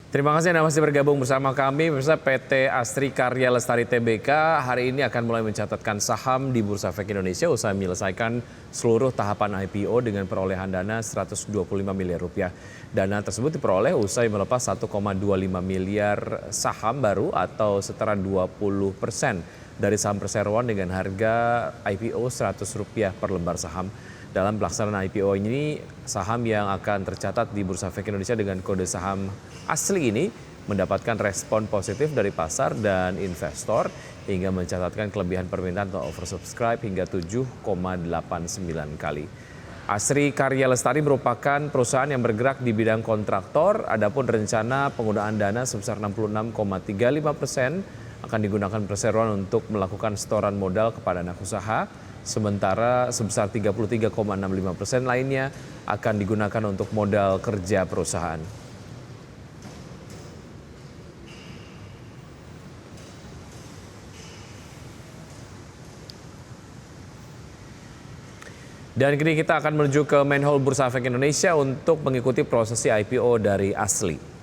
Terima kasih Anda masih bergabung bersama kami. Pemirsa, PT Asri Karya Lestari Tbk hari ini akan mulai mencatatkan saham di Bursa Efek Indonesia usai menyelesaikan seluruh tahapan IPO dengan perolehan dana 125 miliar rupiah. Dana tersebut diperoleh usai melepas 1,25 miliar saham baru atau setara 20% dari saham perseroan dengan harga IPO Rp100 per lembar saham. Dalam pelaksanaan IPO ini, saham yang akan tercatat di Bursa Efek Indonesia dengan kode saham asli ini mendapatkan respon positif dari pasar dan investor hingga mencatatkan kelebihan permintaan atau oversubscribe hingga 7,89 kali. Asri Karya Lestari merupakan perusahaan yang bergerak di bidang kontraktor, adapun rencana penggunaan dana sebesar 66,35% akan digunakan perseroan untuk melakukan setoran modal kepada anak usaha, sementara sebesar 33,65% lainnya akan digunakan untuk modal kerja perusahaan. Dan kini kita akan menuju ke Main Hall Bursa Efek Indonesia untuk mengikuti prosesi IPO dari Asli.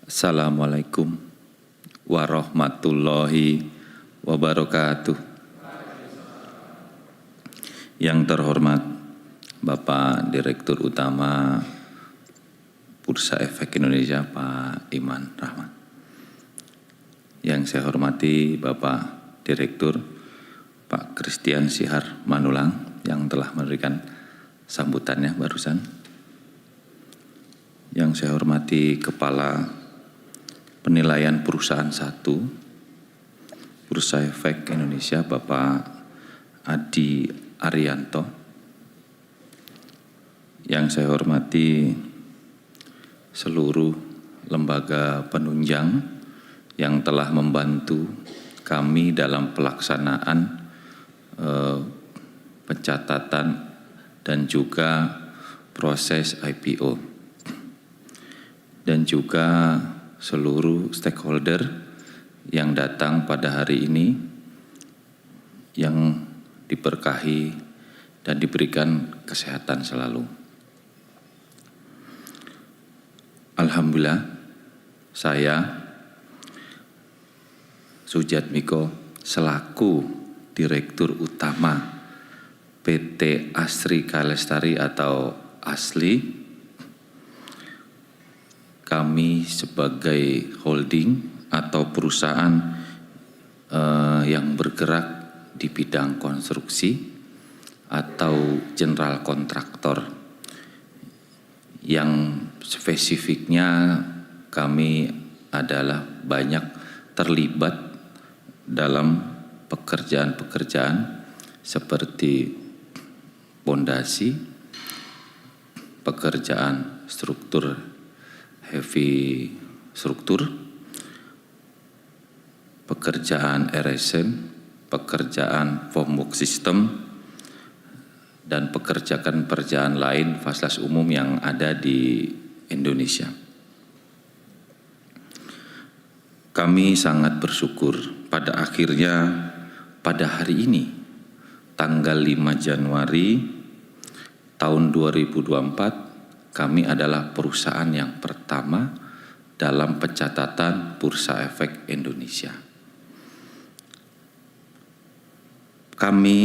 Assalamualaikum warahmatullahi wabarakatuh. Yang terhormat Bapak Direktur Utama Bursa Efek Indonesia Pak Iman Rahmat. Yang saya hormati Bapak Direktur Pak Christian Sihar Manulang yang telah memberikan sambutannya barusan. Yang saya hormati Kepala Penilaian Perusahaan 1 Bursa Efek Indonesia Bapak Adi Arianto. Yang saya hormati seluruh lembaga penunjang yang telah membantu kami dalam pelaksanaan pencatatan dan juga proses IPO, dan juga seluruh stakeholder yang datang pada hari ini yang diberkahi dan diberikan kesehatan selalu. Alhamdulillah, saya Sujatmiko selaku Direktur Utama PT Asri Karya Lestari atau Asli, kami sebagai holding atau perusahaan yang bergerak di bidang konstruksi atau general kontraktor, yang spesifiknya kami adalah banyak terlibat dalam pekerjaan-pekerjaan seperti pondasi, pekerjaan struktur heavy struktur, pekerjaan RSM, pekerjaan formwork system, dan pekerjaan lain fasilitas umum yang ada di Indonesia. Kami sangat bersyukur pada akhirnya pada hari ini, tanggal 5 Januari tahun 2024, kami adalah perusahaan yang pertama dalam pencatatan Bursa Efek Indonesia. Kami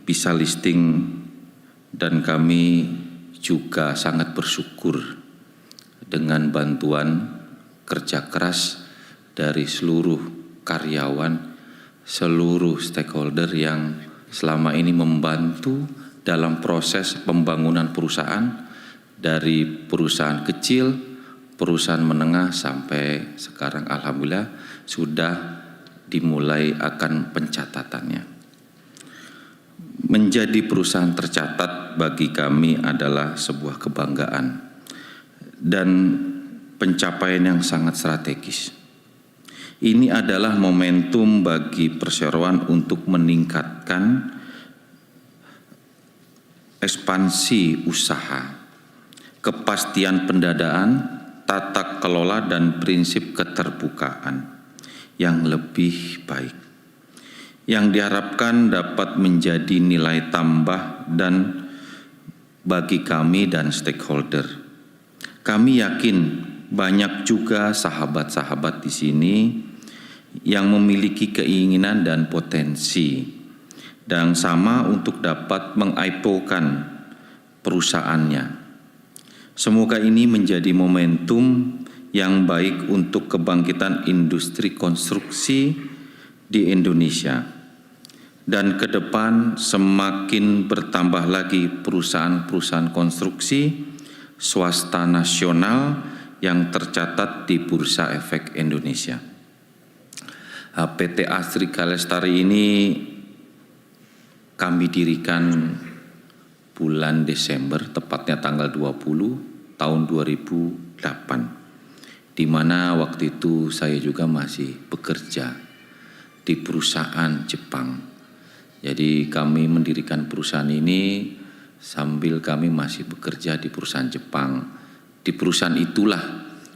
bisa listing dan kami juga sangat bersyukur dengan bantuan kerja keras dari seluruh karyawan, seluruh stakeholder yang selama ini membantu dalam proses pembangunan perusahaan, dari perusahaan kecil, perusahaan menengah sampai sekarang alhamdulillah sudah dimulai akan pencatatannya. Menjadi perusahaan tercatat bagi kami adalah sebuah kebanggaan dan pencapaian yang sangat strategis. Ini adalah momentum bagi perseroan untuk meningkatkan ekspansi usaha, kepastian pendanaan, tata kelola dan prinsip keterbukaan yang lebih baik, yang diharapkan dapat menjadi nilai tambah dan bagi kami dan stakeholder. Kami yakin banyak juga sahabat-sahabat di sini yang memiliki keinginan dan potensi dan sama untuk dapat meng-IPO-kan perusahaannya. Semoga ini menjadi momentum yang baik untuk kebangkitan industri konstruksi di Indonesia. Dan ke depan semakin bertambah lagi perusahaan-perusahaan konstruksi swasta nasional yang tercatat di Bursa Efek Indonesia. PT Astrika Lestari ini kami dirikan bulan Desember, tepatnya tanggal 20 tahun 2008. Di mana waktu itu saya juga masih bekerja di perusahaan Jepang. Jadi kami mendirikan perusahaan ini sambil kami masih bekerja di perusahaan Jepang. Di perusahaan itulah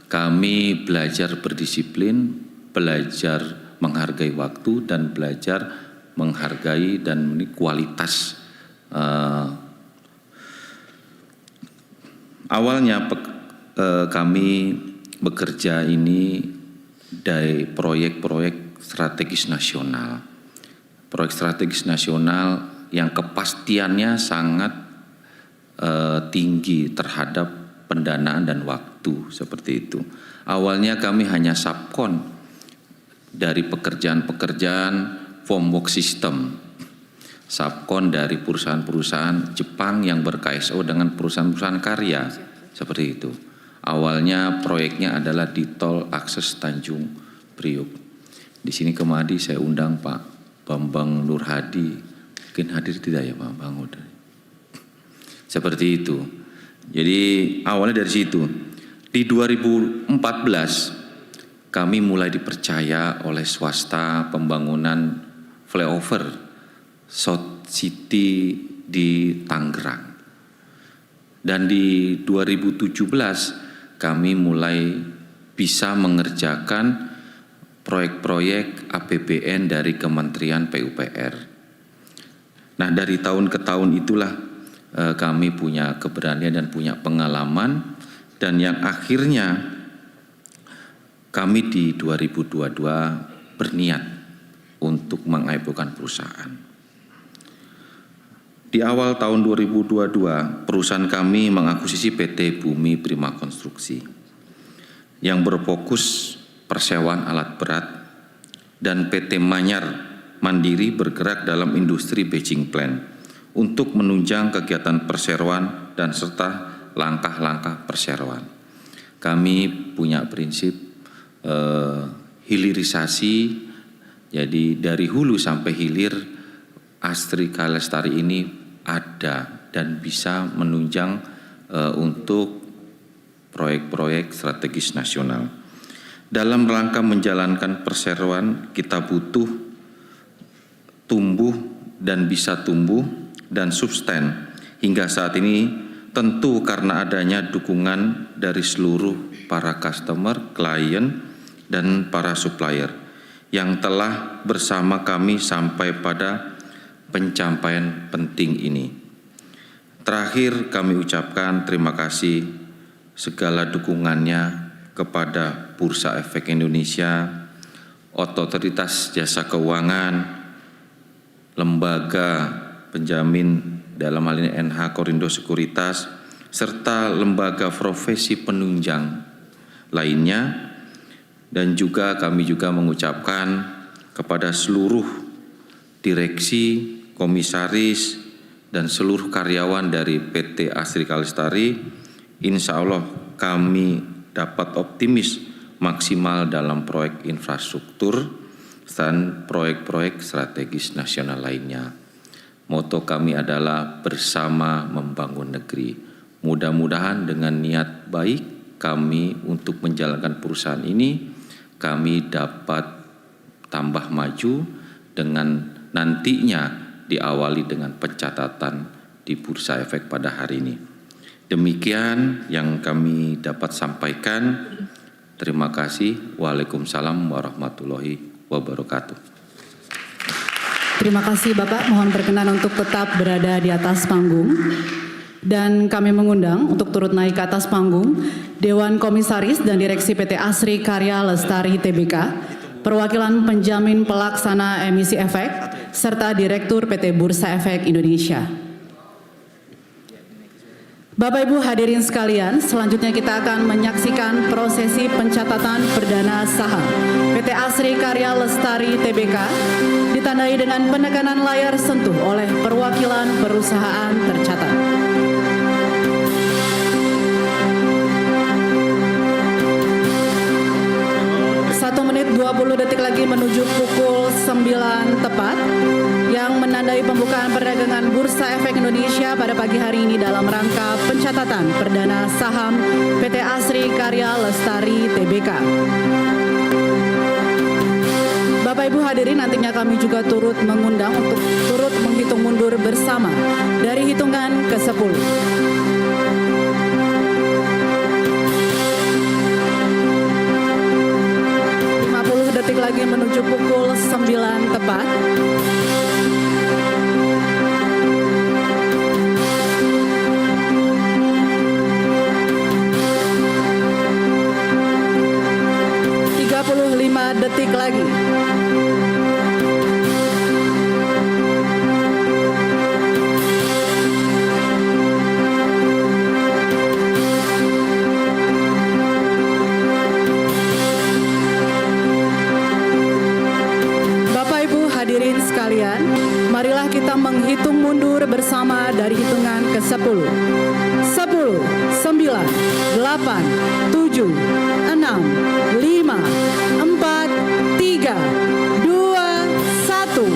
kami belajar berdisiplin, belajar menghargai waktu, dan belajar menghargai dan kualitas. Awalnya kami bekerja ini dari proyek-proyek strategis nasional. Proyek strategis nasional yang kepastiannya sangat tinggi terhadap pendanaan dan waktu, seperti itu. Awalnya kami hanya subkon dari pekerjaan-pekerjaan formwork system. Subkon dari perusahaan-perusahaan Jepang yang ber-KSO dengan perusahaan-perusahaan karya, seperti itu. Awalnya proyeknya adalah di tol akses Tanjung Priuk. Di sini kemari saya undang Pak Bambang Nurhadi. Mungkin hadir tidak ya Pak Bambang? Seperti itu. Jadi awalnya dari situ. Di 2014 kami mulai dipercaya oleh swasta pembangunan flyover South City di Tangerang. Dan di 2017 kami mulai bisa mengerjakan proyek-proyek APBN dari Kementerian PUPR. Nah, dari tahun ke tahun itulah kami punya keberanian dan punya pengalaman, dan yang akhirnya kami di 2022 berniat untuk meng-IPO-kan perusahaan. Di awal tahun 2022, perusahaan kami mengakuisisi PT Bumi Prima Konstruksi yang berfokus persewaan alat berat, dan PT Manyar Mandiri bergerak dalam industri batching plant untuk menunjang kegiatan perseroan dan serta langkah-langkah perseroan. Kami punya prinsip hilirisasi, jadi dari hulu sampai hilir Astrika Lestari ini ada dan bisa menunjang untuk proyek-proyek strategis nasional. Dalam rangka menjalankan perseroan, kita butuh tumbuh dan bisa tumbuh dan sustain hingga saat ini, tentu karena adanya dukungan dari seluruh para customer, klien, dan para supplier yang telah bersama kami sampai pada pencapaian penting ini. Terakhir, kami ucapkan terima kasih segala dukungannya kepada Bursa Efek Indonesia, Otoritas Jasa Keuangan, lembaga penjamin dalam hal ini NH Korindo Sekuritas, serta lembaga profesi penunjang lainnya. Dan juga kami juga mengucapkan kepada seluruh direksi, komisaris, dan seluruh karyawan dari PT Astrika Lestari, insya Allah kami dapat optimis maksimal dalam proyek infrastruktur dan proyek-proyek strategis nasional lainnya. Moto kami adalah bersama membangun negeri. Mudah-mudahan dengan niat baik kami untuk menjalankan perusahaan ini, kami dapat tambah maju dengan nantinya diawali dengan pencatatan di Bursa Efek pada hari ini. Demikian yang kami dapat sampaikan. Terima kasih. Waalaikumsalam warahmatullahi wabarakatuh. Terima kasih Bapak, mohon berkenan untuk tetap berada di atas panggung. Dan kami mengundang untuk turut naik ke atas panggung Dewan Komisaris dan Direksi PT Asri Karya Lestari Tbk, perwakilan penjamin pelaksana emisi efek, serta Direktur PT Bursa Efek Indonesia. Bapak Ibu hadirin sekalian, selanjutnya kita akan menyaksikan prosesi pencatatan perdana saham PT Asri Karya Lestari Tbk ditandai dengan penekanan layar sentuh oleh perwakilan perusahaan tercatat. Satu menit 20 detik lagi menuju pukul 9 tepat yang menandai pembukaan perdagangan Bursa Efek Indonesia pada pagi hari ini dalam rangka pencatatan perdana saham PT Asri Karya Lestari Tbk. Bapak Ibu hadirin, nantinya kami juga turut mengundang untuk turut menghitung mundur bersama dari hitungan ke-10. 50 detik lagi menuju pukul 9 tepat. Detik lagi. Bapak Ibu hadirin sekalian, marilah kita menghitung mundur bersama dari hitungan ke-10. 10, 9, 8, 7, 6, 5, 4, 3, 2, 1.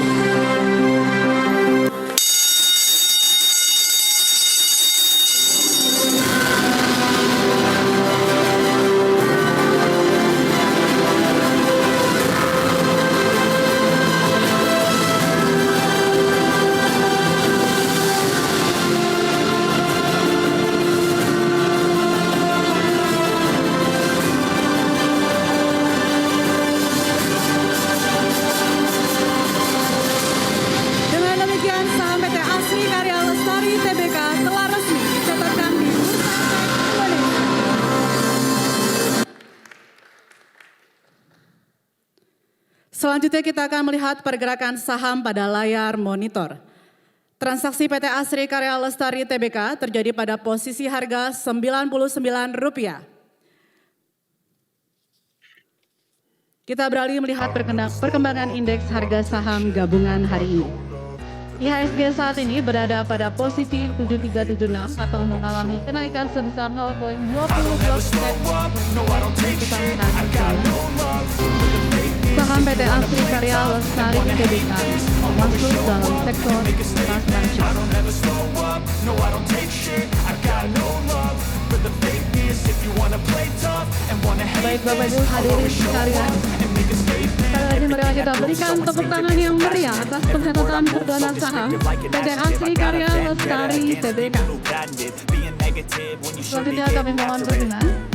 Selanjutnya kita akan melihat pergerakan saham pada layar monitor. Transaksi PT Asri Karya Lestari Tbk terjadi pada posisi harga Rp99. Kita beralih melihat perkembangan indeks harga saham gabungan hari ini. IHSG saat ini berada pada posisi 7376 atau mengalami kenaikan sebesar 0,22%. Saham PT Asri Karya Lestari Tbk masuk dalam sektor transaksi. Baik Bapak Ibu hadirin sekalian, sekali lagi marilah kita berikan tepuk tangan yang meriah atas pencatatan perdana saham PT Asri Karya Lestari Tbk. Selanjutnya kami mohon berkenan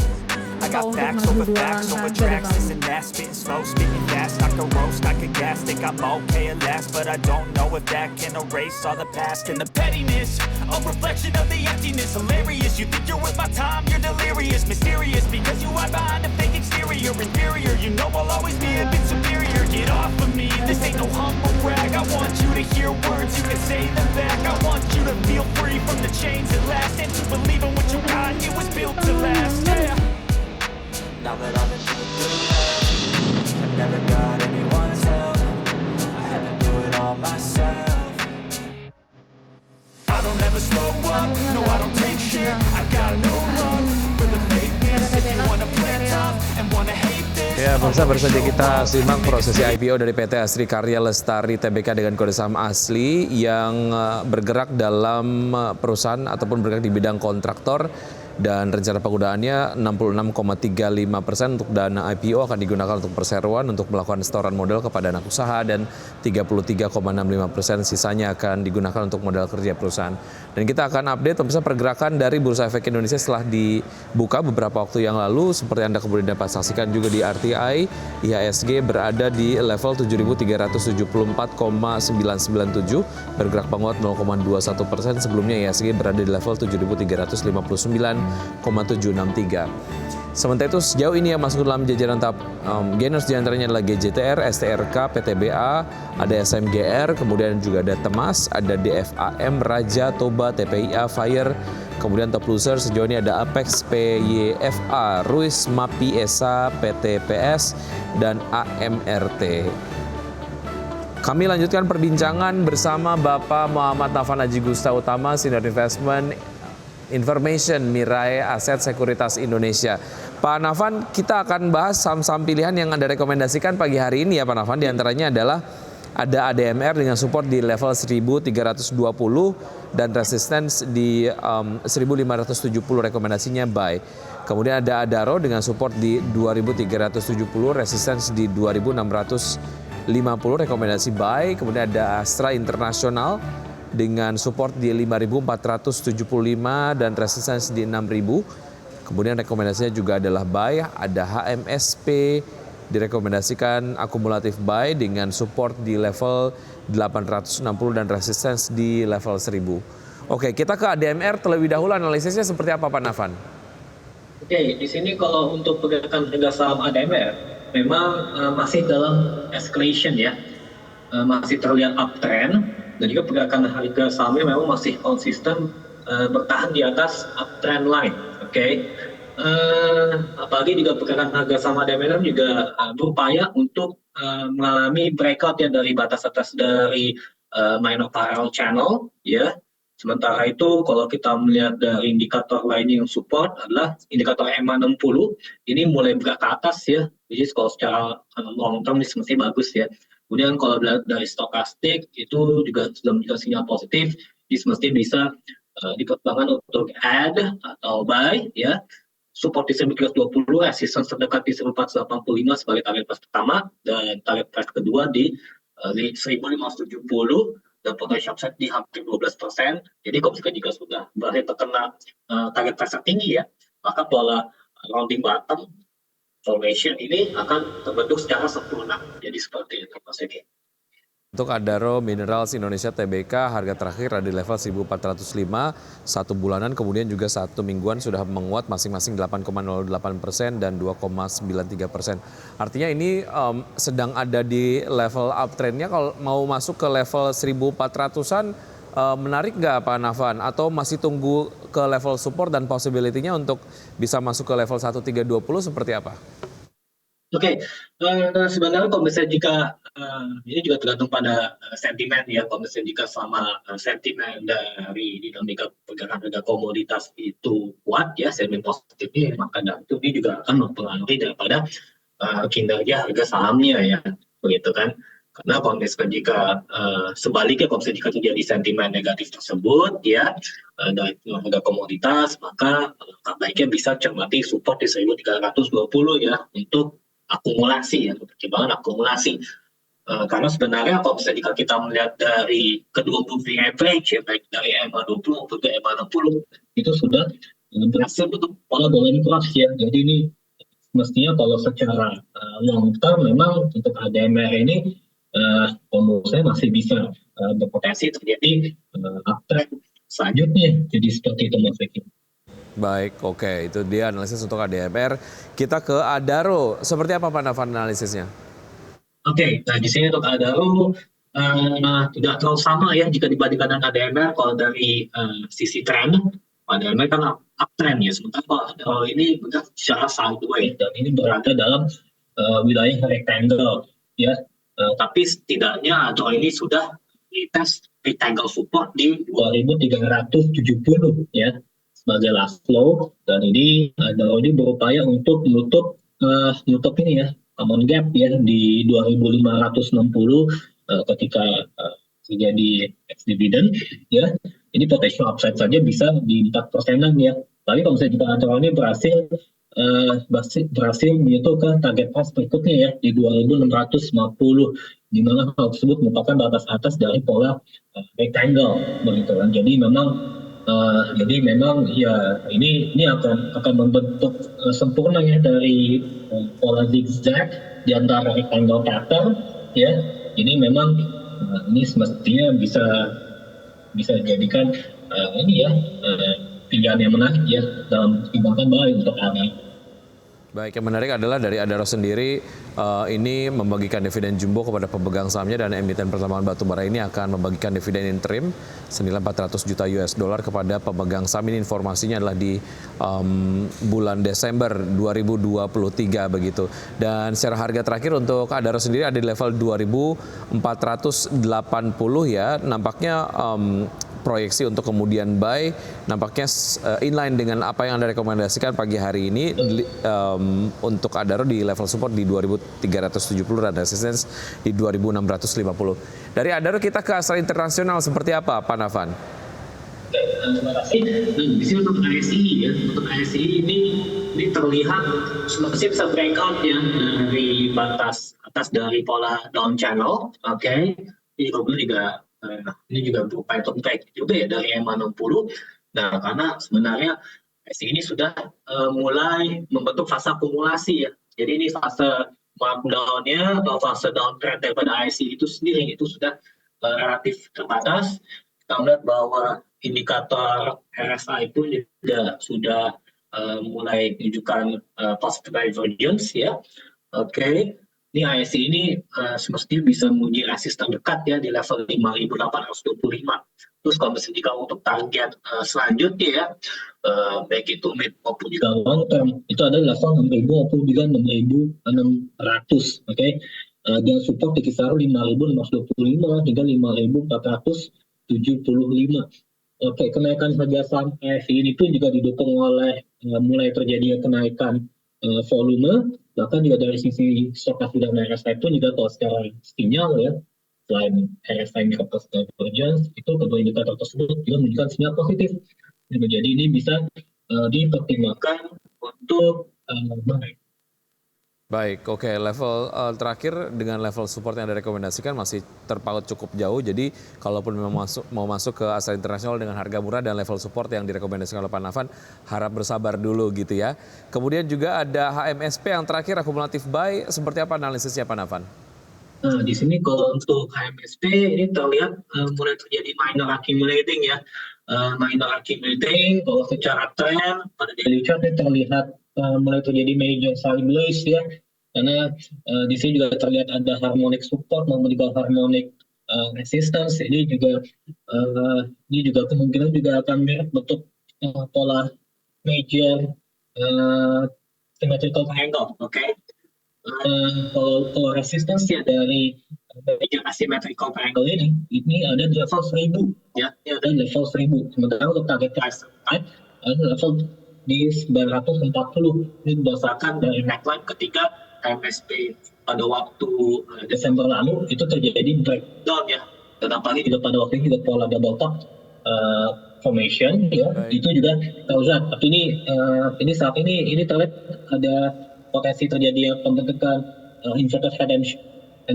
I got facts over facts over tracks, this and that, spitting slow, speaking fast, I could roast, I could gas, think I'm okay at last, but I don't know if that can erase all the past and the pettiness, a reflection of the emptiness, hilarious, you think you're worth my time, you're delirious, mysterious, because you hide behind a fake exterior, inferior, you know I'll always be a bit superior, get off of me, this ain't no humble brag, I want you to hear words, you can say them back, I want you to feel free from the chains at last, and to believe in what you got, it was built to last, yeah. Now that I've been through it, I've never got anyone's help. I had to do it all myself. I don't ever slow up, no I don't take shit. I got no love for the fakeness. If you wanna play tough and wanna hate this. Ya, pemirsa, bersedia kita simak prosesi IPO dari PT Asri Karya Lestari Tbk dengan kode saham asli yang bergerak dalam perusahaan ataupun bergerak di bidang kontraktor Dan rencana penggunaannya 66,35% untuk dana IPO akan digunakan untuk perseroan untuk melakukan setoran modal kepada anak usaha dan 33,65% sisanya akan digunakan untuk modal kerja perusahaan. Dan kita akan update pemirsa pergerakan dari Bursa Efek Indonesia setelah dibuka beberapa waktu yang lalu. Seperti Anda kemudian dapat saksikan juga di RTI, IHSG berada di level 7.374,997, bergerak menguat 0,21%. Sebelumnya IHSG berada di level 7.359,763. Sementara itu sejauh ini yang masuk dalam jajaran tahap gainers diantaranya adalah GJTR, STRK, PTBA, ada SMGR, kemudian juga ada Temas, ada DFAM, Raja, Toba, TPIA, Fire, kemudian top loser sejauh ini ada Apex, PYFA, Ruis, MAPI, ESA, PTPS, dan AMRT. Kami lanjutkan perbincangan bersama Bapak Muhammad Nafan Haji Gusta Utama, Senior Investment Information Mirae Aset Sekuritas Indonesia. Pak Nafan, kita akan bahas saham-saham pilihan yang Anda rekomendasikan pagi hari ini ya Pak Nafan. Di antaranya adalah ada ADMR dengan support di level 1320 dan resistance di 1570, rekomendasinya buy. Kemudian ada Adaro dengan support di 2370, resistance di 2650, rekomendasi buy. Kemudian ada Astra International dengan support di 5.475 dan resistance di 6.000. Kemudian rekomendasinya juga adalah buy. Ada HMSP direkomendasikan akumulatif buy dengan support di level 860 dan resistance di level 1.000. Oke, kita ke ADMR terlebih dahulu, analisisnya seperti apa Pak Nafan? Oke, di sini kalau untuk pergerakan harga saham ADMR memang masih dalam escalation ya, masih terlihat uptrend. Dan juga pergerakan harga sahamnya memang masih konsisten bertahan di atas uptrend line, oke. Apalagi juga pergerakan harga saham ADMR juga berupaya untuk mengalami breakout ya dari batas atas dari minor parallel channel, ya. Sementara itu kalau kita melihat dari indikator lainnya yang support adalah indikator EMA 60, ini mulai bergerak ke atas ya, jadi kalau secara long term ini semestinya bagus ya. Kemudian kalau dari stokastik itu juga sudah menunjukkan sinyal positif, jadi semestinya bisa dipertimbangkan untuk add atau buy ya. Support di 1320, resistance terdekat di 1485 sebagai target price pertama dan target price kedua di 1570 dan potential upside di hampir 12%. Jadi kalau misalkan jika sudah berhasil terkena target price tinggi ya, maka pola rounding bottom formation ini akan terbentuk secara sempurna. Jadi seperti itu Mas Egi. Untuk Adaro Minerals Indonesia TBK, harga terakhir ada di level 1.405, satu bulanan kemudian juga satu mingguan sudah menguat masing-masing 8,08% dan 2,93%. Artinya ini sedang ada di level uptrendnya. Kalau mau masuk ke level 1.400-an, menarik nggak Pak Nafan? Atau masih tunggu ke level support dan possibility-nya untuk bisa masuk ke level 1320 seperti apa? Oke, sebenarnya kalau misalnya jika ini juga tergantung pada sentimen ya. Kalau misalnya jika selama sentimen dari dinamika pergerakan harga komoditas itu kuat ya, sentimen positifnya, maka itu ini juga akan mempengaruhi daripada kinerja harga sahamnya ya, begitu kan? Karena kalau misalnya jika sebaliknya, kalau misalnya jika terjadi sentimen negatif tersebut ya dari harga komoditas, maka baiknya bisa cermati support di 1320 ya untuk akumulasi ya, pertimbangan akumulasi. Karena sebenarnya kalau misalnya jika kita melihat dari kedua moving average ya, baik dari EMA 20 maupun ke EMA 60 itu sudah berhasil untuk pola going cross ya. Jadi ini mestinya kalau secara long term memang untuk ADMR ini menurut saya masih bisa berpotensi terjadi uptrend selanjutnya. Jadi seperti itu Mas Eki. Baik, oke. Itu dia analisis untuk ADMR. Kita ke Adaro. Seperti apa Pak Nafan analisisnya? Oke, nah di sini untuk Adaro tidak terlalu sama ya jika dibandingkan dengan ADMR. Kalau dari sisi tren, ADMR kan uptrend ya. Sementara kalau Adaro ini bergerak secara sideways dan ini berada dalam wilayah rectangle ya. Tapi setidaknya Adaro ini sudah dites rectangle support di 2370 ya sebagai last flow, dan ini Adaro ini berupaya untuk menutup ini ya common gap ya di 2560 ketika terjadi ex dividend ya. ini potential upside saja bisa di 4%-an ya. Tapi kalau misalnya jika acara ini berhasil menyentuh ke target price berikutnya ya di 2.650, di mana hal tersebut merupakan batas atas dari pola rectangle begitu kan. Jadi memang ya ini akan membentuk sempurna ya dari pola zigzag di antara rectangle pattern ya. Ini memang ini semestinya bisa dijadikan pilihan yang menarik ya dalam pertimbangan baik untuk hari. Baik, yang menarik adalah dari Adaro sendiri ini membagikan dividen jumbo kepada pemegang sahamnya, dan emiten pertambangan batubara ini akan membagikan dividen interim senilai 400 juta US dollar kepada pemegang saham. Ini informasinya adalah di bulan Desember 2023 begitu. Dan secara harga terakhir untuk Adaro sendiri ada di level 2.480 ya. Nampaknya proyeksi untuk kemudian buy nampaknya inline dengan apa yang Anda rekomendasikan pagi hari ini. Untuk Adaro di level support di 2.370 dan resistance di 2.650. Dari Adaro kita ke Astra Internasional seperti apa, Pak Nafan? Terima kasih. Di sini untuk RSI ya, untuk RSI ini terlihat masih bisa breakout ya dari batas atas dari pola down channel. Oke. Ini juga berupaya untuk break juga ya dari EMA 60. Nah, karena sebenarnya RSI ini sudah mulai membentuk fase akumulasi ya. Jadi ini fase markdown-nya atau fase downtrend daripada RSI itu sendiri itu sudah relatif terbatas. Kita melihat bahwa indikator RSI pun juga sudah mulai menunjukkan positive divergence ya. Oke. Ini RSI ini semestinya bisa menguji resisten terdekat ya di level 5.825. Terus kalau misalnya jika untuk target selanjutnya ya, baik itu mid maupun juga long term, itu ada level 6.000 maupun juga 6.600. Oke. Dan support di kisaran 5.625 hingga 5.475. Oke, kenaikan harga saham RSI ini pun juga didukung oleh mulai terjadinya kenaikan volume. Bahkan juga dari sisi stokastik dan RSI pun juga kalau secara sinyal ya, selain RSI nya positive divergence, itu kedua indikator tersebut juga menunjukkan sinyal positif. Jadi ini bisa dipertimbangkan untuk naik. Baik, oke. Level terakhir dengan level support yang Anda rekomendasikan masih terpaut cukup jauh. Jadi kalaupun memang mau masuk ke Astra Internasional dengan harga murah dan level support yang direkomendasikan oleh Pak Nafan, harap bersabar dulu gitu ya. Kemudian juga ada HMSP yang terakhir akumulatif buy. Seperti apa analisisnya Pak Nafan? Nah, di sini kalau untuk HMSP ini terlihat mulai terjadi minor accumulating ya. Minor accumulating kalau secara tren pada daily chart ini terlihat mulai terjadi major sideways ya, karena di sini juga terlihat ada harmonic support maupun juga harmonic resistance. Ini juga kemungkinan juga akan mirip bentuk pola major symmetrical triangle. Oke. Kalau resistance ya dari major asymmetrical triangle ini ada di level 1000 ya, ini ada di level 1000. Sementara untuk target price ada level di 940. Ini berdasarkan dari neckline ketika MSP pada waktu Desember lalu itu terjadi breakdown ya. Dan apalagi juga pada waktu itu juga pola double top formation ya. Itu juga terlihat. Tapi ini saat ini terlihat ada potensi terjadi pembentukan inverted head and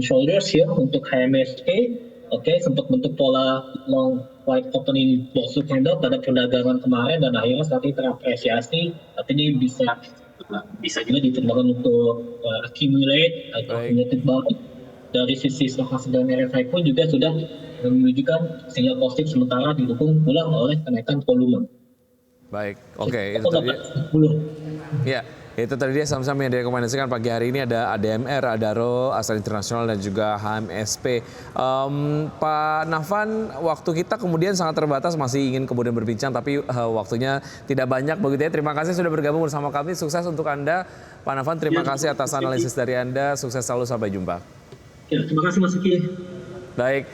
shoulders ya untuk HMSP. Oke, sempat bentuk pola long white opening boxer candle pada perdagangan kemarin dan akhirnya saat ini terapresiasi. Tapi ini bisa juga diterjemahkan untuk accumulate atau accumulated balik. Dari sisi stokastik dan RSI pun juga sudah menunjukkan sinyal positif sementara didukung pula oleh kenaikan volume. Baik, oke. Itu tadi. Ya. Itu tadi dia saham-saham yang direkomendasikan pagi hari ini, ada ADMR, Adaro, Astra Internasional dan juga HMSP. Pak Nafan, waktu kita kemudian sangat terbatas, masih ingin kemudian berbincang tapi waktunya tidak banyak begitu ya. Terima kasih sudah bergabung bersama kami. Sukses untuk Anda, Pak Nafan. Terima kasih atas analisis dari Anda. Sukses selalu, sampai jumpa. Ya, terima kasih Mas Uki. Baik.